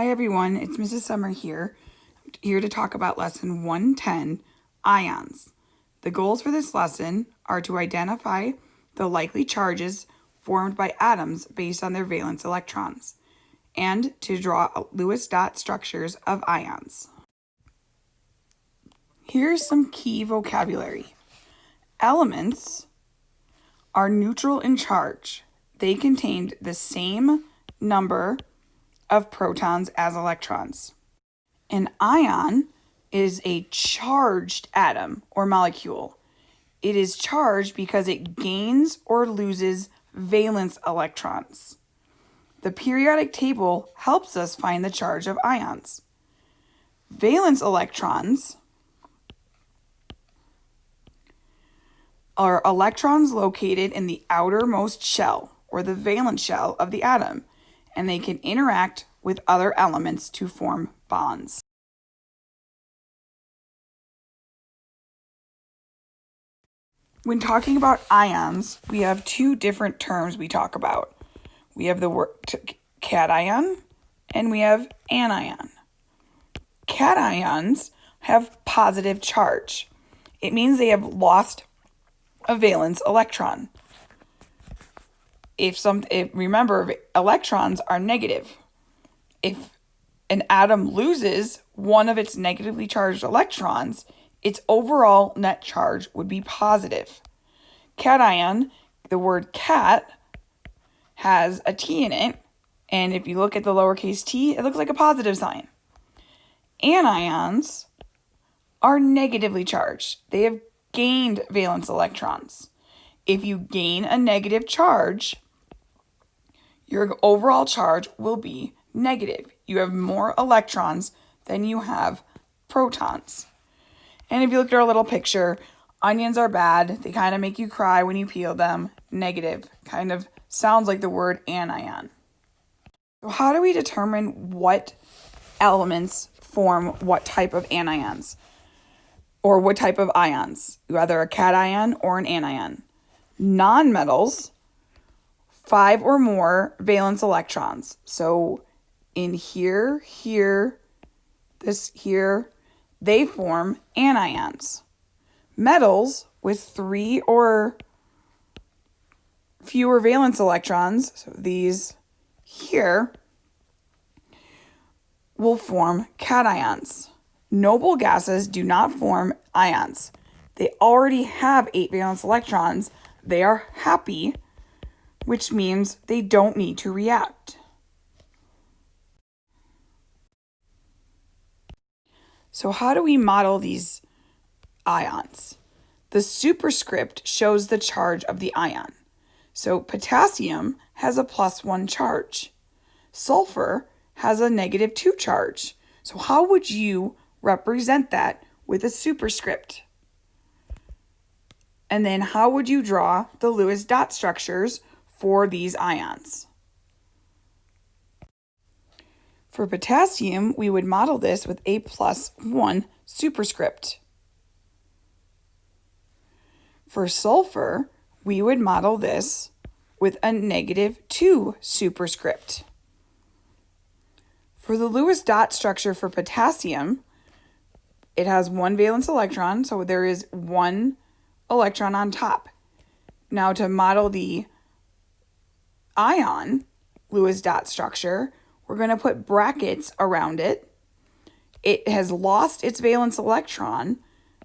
Hi everyone, it's Mrs. Summer here to talk about lesson 110, ions. The goals for this lesson are to identify the likely charges formed by atoms based on their valence electrons, and to draw Lewis dot structures of ions. Here's some key vocabulary. Elements are neutral in charge. They contained the same number of protons as electrons. An ion is a charged atom or molecule. It is charged because it gains or loses valence electrons. The periodic table helps us find the charge of ions. Valence electrons are electrons located in the outermost shell or the valence shell of the atom, and they can interact with other elements to form bonds. When talking about ions, we have two different terms we talk about. We have the word cation and we have anion. Cations have positive charge. It means they have lost a valence electron. Remember, electrons are negative. If an atom loses one of its negatively charged electrons, its overall net charge would be positive. Cation, the word cat, has a T in it, and if you look at the lowercase t, it looks like a positive sign. Anions are negatively charged. They have gained valence electrons. If you gain a negative charge, your overall charge will be negative. You have more electrons than you have protons. And if you look at our little picture, onions are bad. They kind of make you cry when you peel them. Negative. Kind of sounds like the word anion. So how do we determine what elements form what type of anions? Or what type of ions? Whether a cation or an anion. Nonmetals, 5 or more valence electrons. So in here, this here, they form anions. Metals with 3 or fewer valence electrons, so these here, will form cations. Noble gases do not form ions. They already have 8 valence electrons. They are happy, which means they don't need to react. So how do we model these ions? The superscript shows the charge of the ion. So potassium has a +1 charge. Sulfur has a -2 charge. So how would you represent that with a superscript? And then how would you draw the Lewis dot structures for these ions? For potassium, we would model this with a +1 superscript. For sulfur, we would model this with a -2 superscript. For the Lewis dot structure for potassium, it has 1 valence electron, so there is 1 electron on top. Now to model the ion Lewis dot structure, we're going to put brackets around it. It has lost its valence electron,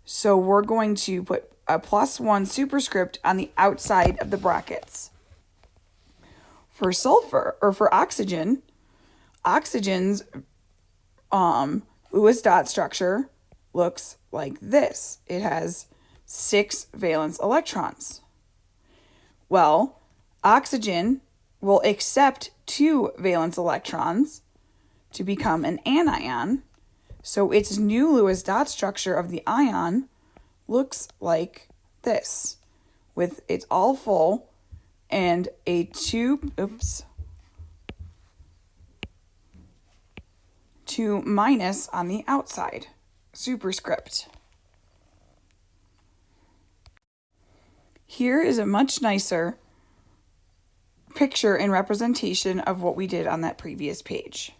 so we're going to put a +1 superscript on the outside of the brackets. For sulfur, or for oxygen, oxygen's Lewis dot structure looks like this. It has 6 valence electrons. Well, oxygen will accept 2 valence electrons to become an anion, so its new Lewis dot structure of the ion looks like this, with it's all full and a 2 minus on the outside, superscript. Here is a much nicer picture and representation of what we did on that previous page.